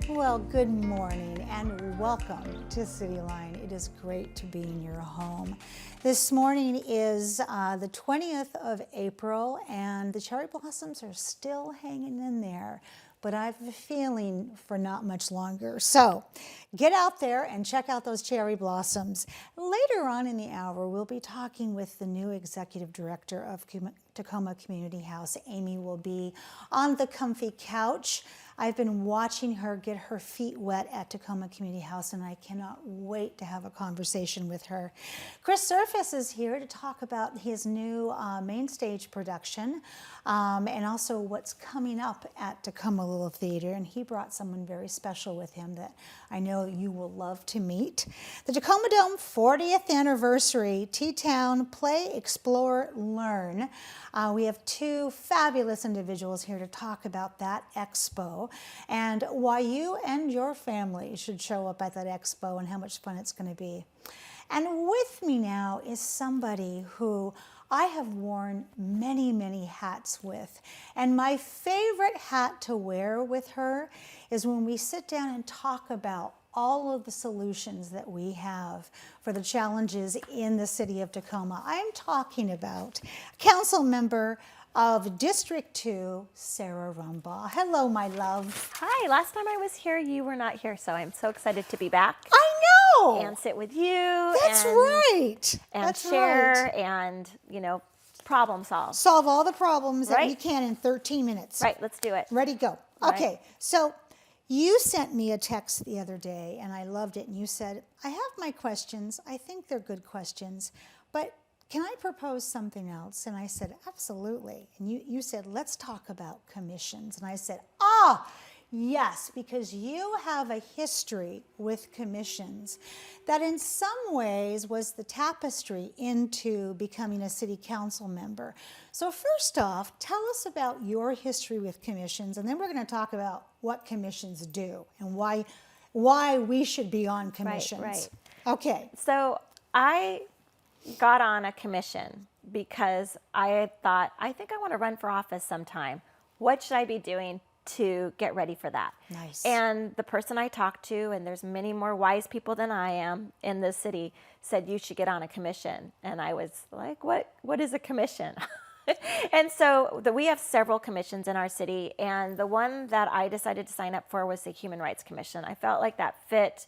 Well, good morning and welcome to Cityline. It is great to be in your home. This morning is the 20th of April and the cherry blossoms are still hanging in there, but I have a feeling for not much longer. So get out there and check out those cherry blossoms. Later on in the hour, we'll be talking with the new executive director of Tacoma Community House. Amy will be on the comfy couch. I've been watching her get her feet wet at Tacoma Community House, and I cannot wait to have a conversation with her. Chris Surface is here to talk about his new main stage production and also what's coming up at Tacoma Little Theater, and he brought someone very special with him that I know you will love to meet. The Tacoma Dome 40th anniversary, T-Town Play, Explore, Learn. We have two fabulous individuals here to talk about that expo and why you and your family should show up at that expo and how much fun it's going to be. And with me now is somebody who I have worn many, many hats with. And my favorite hat to wear with her is when we sit down and talk about all of the solutions that we have for the challenges in the city of Tacoma. I'm talking about Council Member of District 2, Sarah Rumbaugh. Hello, my love. Hi, last time I was here, you were not here, so I'm so excited to be back. I know! And sit with you. That's right. And That's share right. and, you know, problem solve. Solve all the problems that we Right. can in 13 minutes. Right, let's do it. Ready, go. Right. Okay, so you sent me a text the other day, and I loved it, and you said, I have my questions. I think they're good questions, but can I propose something else? And I said, absolutely. And you said, let's talk about commissions. And I said, yes, because you have a history with commissions that in some ways was the tapestry into becoming a city council member. So first off, tell us about your history with commissions, and then we're going to talk about what commissions do and why we should be on commissions. Right. Okay. So I got on a commission because I thought, I think I want to run for office sometime. What should I be doing to get ready for that? Nice. And the person I talked to, and there's many more wise people than I am in this city, said you should get on a commission. And I was like, what is a commission? And so we have several commissions in our city, and the one that I decided to sign up for was the Human Rights Commission. I felt like that fit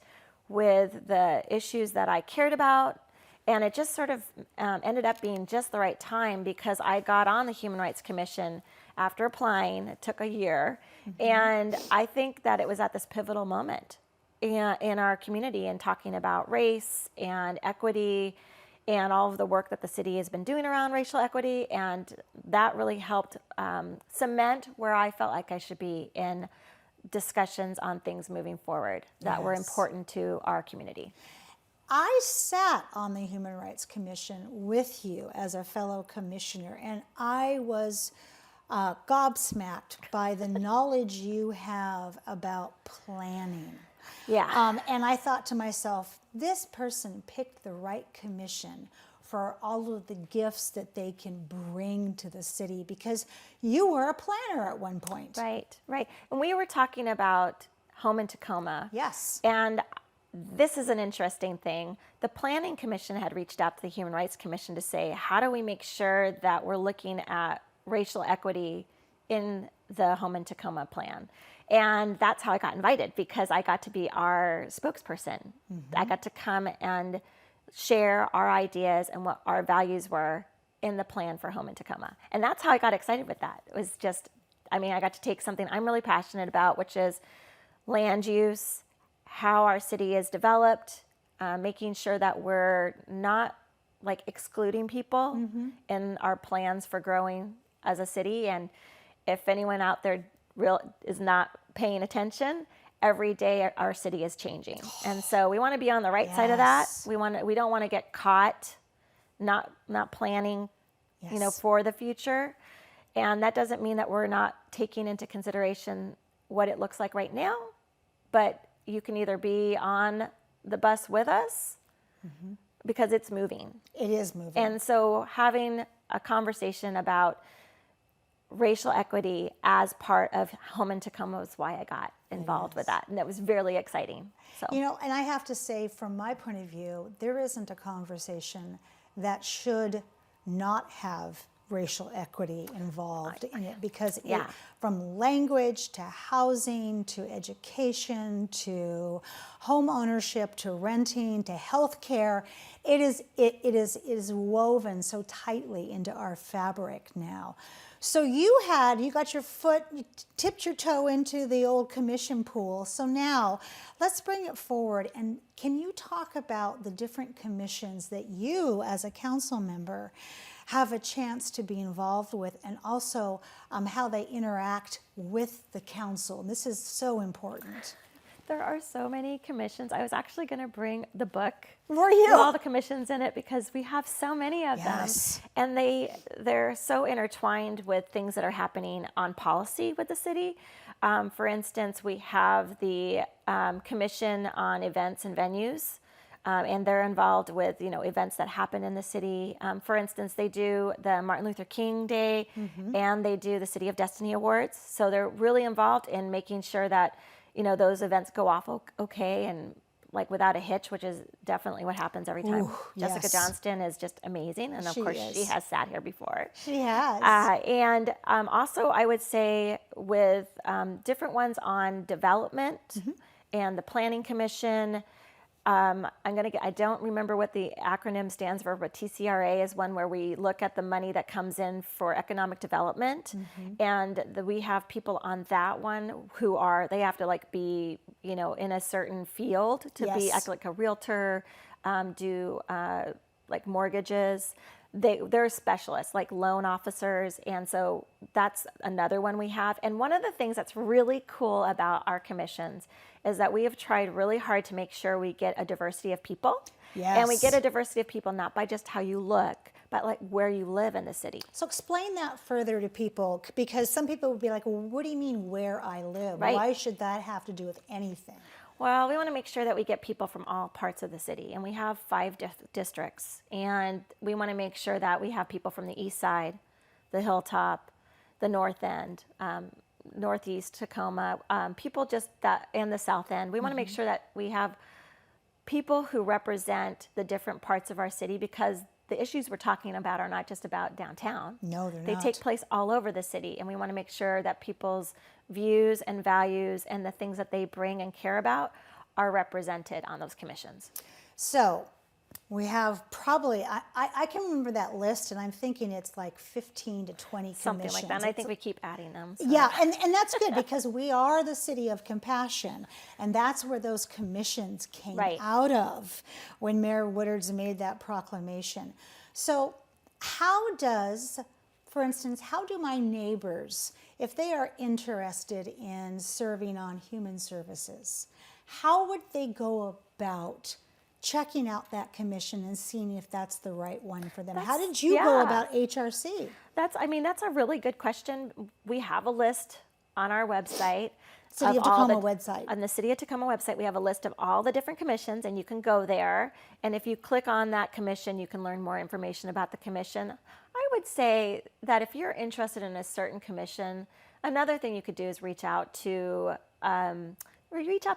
with the issues that I cared about, and it just sort of ended up being just the right time because I got on the Human Rights Commission after applying. It took a year, and I think that it was at this pivotal moment in our community and talking about race and equity and all of the work that the city has been doing around racial equity, and that really helped cement where I felt like I should be in discussions on things moving forward that were important to our community. I sat on the Human Rights Commission with you as a fellow commissioner, and I was gobsmacked by the knowledge you have about planning. Yeah. And I thought to myself, this person picked the right commission for all of the gifts that they can bring to the city because you were a planner at one point. Right. And we were talking about home in Tacoma. Yes. And this is an interesting thing. The Planning Commission had reached out to the Human Rights Commission to say, how do we make sure that we're looking at racial equity in the Home in Tacoma plan? And that's how I got invited, because I got to be our spokesperson. I got to come and share our ideas and what our values were in the plan for Home in Tacoma. And that's how I got excited with that. It was just, I got to take something I'm really passionate about, which is land use, how our city is developed, making sure that we're not like excluding people in our plans for growing as a city. And if anyone out there is not paying attention, every day our city is changing. And so we want to be on the right side of that. We don't want to get caught not planning, for the future. And that doesn't mean that we're not taking into consideration what it looks like right now, but you can either be on the bus with us because it's moving. It is moving. And so having a conversation about racial equity as part of Home in Tacoma was why I got involved with that. And that was really exciting. So, You know, and I have to say, from my point of view, there isn't a conversation that should not have racial equity involved in it, because Yeah. from language to housing to education to home ownership to renting to healthcare, it is woven so tightly into our fabric now. So you got your foot, you tipped your toe into the old commission pool. So now let's bring it forward. And can you talk about the different commissions that you as a council member have a chance to be involved with, and also how they interact with the council? And this is so important. there are so many commissions. I was actually going to bring the book Were you? with all the commissions in it because we have so many of Yes. them. And they're so intertwined with things that are happening on policy with the city. For instance, we have the Commission on Events and Venues. And they're involved with, events that happen in the city. For instance, they do the Martin Luther King Day, and they do the City of Destiny Awards. So they're really involved in making sure that, those events go off okay and like without a hitch, which is definitely what happens every time. Ooh, Jessica yes. Johnston is just amazing, and of She course is. she has sat here before. She has. And also, I would say with different ones on development and the Planning Commission. I don't remember what the acronym stands for, but TCRA is one where we look at the money that comes in for economic development. And we have people on that one who they have to be, in a certain field to be Yes. like a realtor, do like mortgages. They're specialists, like loan officers, and so that's another one we have. And one of the things that's really cool about our commissions is that we have tried really hard to make sure we get a diversity of people. And we Yes. get a diversity of people not by just how you look, but like where you live in the city. So explain that further to people, because some people would be like, well, what do you mean where I live? Right. Why should that have to do with anything? Well, we want to make sure that we get people from all parts of the city, and we have 5 districts, and we want to make sure that we have people from the east side, the hilltop, the north end, northeast Tacoma, people and the south end. We want to make sure that we have people who represent the different parts of our city, because the issues we're talking about are not just about downtown. No, they're They not. take place all over the city, and we want to make sure that people's views and values and the things that they bring and care about are represented on those commissions. So we have probably, I can remember that list, and I'm thinking it's like 15 to 20 Something commissions. like that. And I think we keep adding them. So. Yeah, and that's good, because we are the city of compassion, and that's where those commissions came Right. out of when Mayor Woodard's made that proclamation. So for instance, how do my neighbors, if they are interested in serving on human services, how would they go about checking out that commission and seeing if that's the right one for them? How did you go yeah. about HRC? That's a really good question. We have a list on our website. City of all Tacoma website. On the City of Tacoma website, we have a list of all the different commissions, and you can go there. And if you click on that commission, you can learn more information about the commission. I would say that if you're interested in a certain commission, another thing you could do is reach out to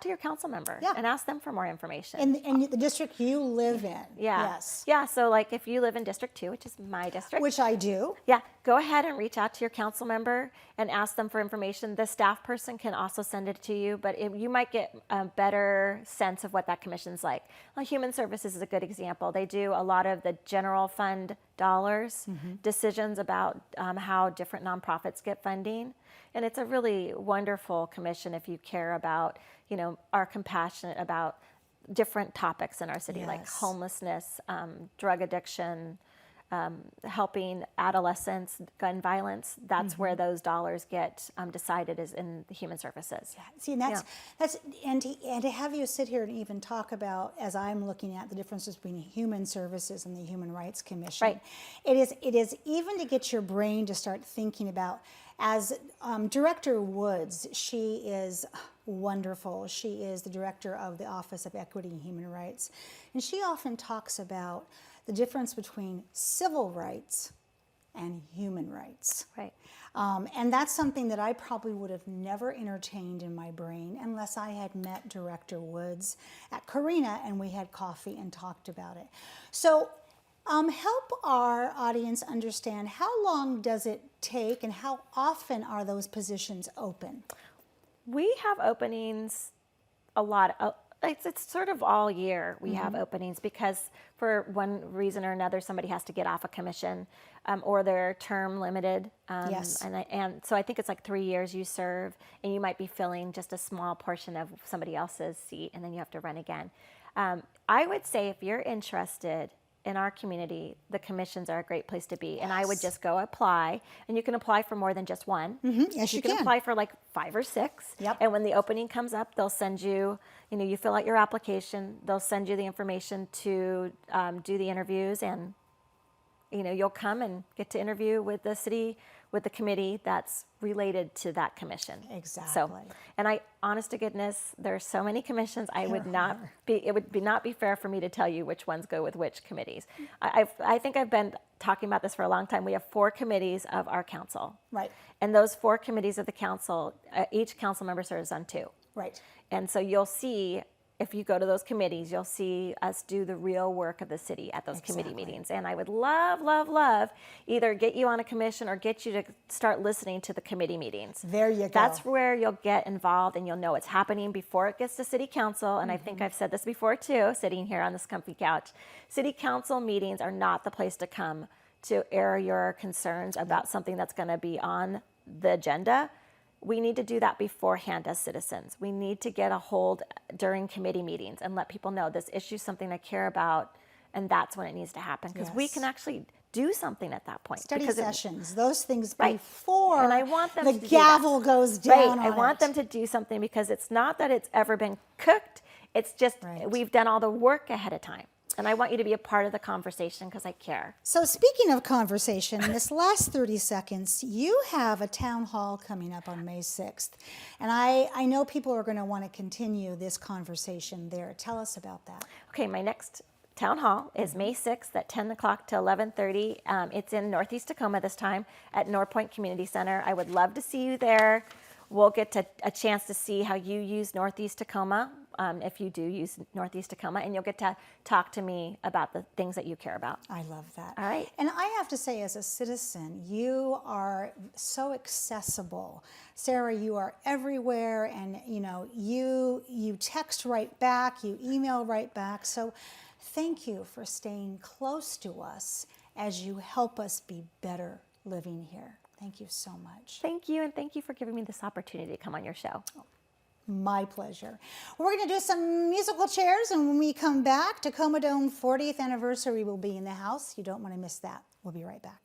your council member Yeah. and ask them for more information. In the district you live in. Yeah. Yes. Yeah. So like if you live in District 2, which is my district. Which I do. Yeah, go ahead and reach out to your council member and ask them for information. The staff person can also send it to you, but you might get a better sense of what that commission's like. Human Services is a good example. They do a lot of the general fund dollars, decisions about how different nonprofits get funding. And it's a really wonderful commission if you care about, are compassionate about different topics in our city, like Yes. homelessness, drug addiction, helping adolescents, gun violence. That's where those dollars get decided, is in the Human Services. See, and that's and to have you sit here and even talk about, as I'm looking at the differences between Human Services and the Human Rights Commission. Right. It is even to get your brain to start thinking about, as Director Woods, she is wonderful. She is the director of the Office of Equity and Human Rights. And she often talks about the difference between civil rights and human rights. Right. And that's something that I probably would have never entertained in my brain unless I had met Director Woods at Carina and we had coffee and talked about it. So help our audience understand, how long does it take and how often are those positions open? We have openings a lot. It's sort of all year we have openings, because for one reason or another, somebody has to get off a commission, or they're term limited. Yes. And so I think it's like 3 years you serve, and you might be filling just a small portion of somebody else's seat, and then you have to run again. I would say if you're interested in our community, the commissions are a great place to be. And I would just go apply, and you can apply for more than just one. Yes, you can can. apply for like 5 or 6. Yep. And when the opening comes up, they'll send you, you fill out your application, they'll send you the information to do the interviews, and you'll come and get to interview with the city, with the committee that's related to that commission. Exactly. So, and honest to goodness, there are so many commissions. It would not be fair for me to tell you which ones go with which committees. I think I've been talking about this for a long time. We have 4 committees of our council. Right. And those 4 committees of the council, each council member serves on 2. Right. And so you'll see, if you go to those committees, you'll see us do the real work of the city at those committee meetings. And I would love, love, love either get you on a commission or get you to start listening to the committee meetings. There you go. That's where you'll get involved, and you'll know what's happening before it gets to city council. And I think I've said this before too, sitting here on this comfy couch. City council meetings are not the place to come to air your concerns about something that's going to be on the agenda. We need to do that beforehand as citizens. We need to get a hold during committee meetings and let people know this issue is something I care about, and that's when it needs to happen, because we can actually do something at that point. Study sessions, those things Right. before And I want them the to do gavel that. goes down Right. I on want it. them to do something, because it's not that it's ever been cooked. It's just we've done all the work ahead of time. And I want you to be a part of the conversation because I care. So speaking of conversation, in this last 30 seconds, you have a town hall coming up on May 6th. And I know people are going to want to continue this conversation there. Tell us about that. Okay, my next town hall is May 6th at 10 o'clock to 11:30. It's in Northeast Tacoma this time at Northpoint Community Center. I would love to see you there. We'll get a chance to see how you use Northeast Tacoma, if you do use Northeast Tacoma, and you'll get to talk to me about the things that you care about. I love that. All right. And I have to say, as a citizen, you are so accessible. Sarah, you are everywhere, and you text right back, you email right back. So thank you for staying close to us as you help us be better living here. Thank you so much. Thank you, and thank you for giving me this opportunity to come on your show. My pleasure. We're going to do some musical chairs, and when we come back, Tacoma Dome 40th anniversary will be in the house. You don't want to miss that. We'll be right back.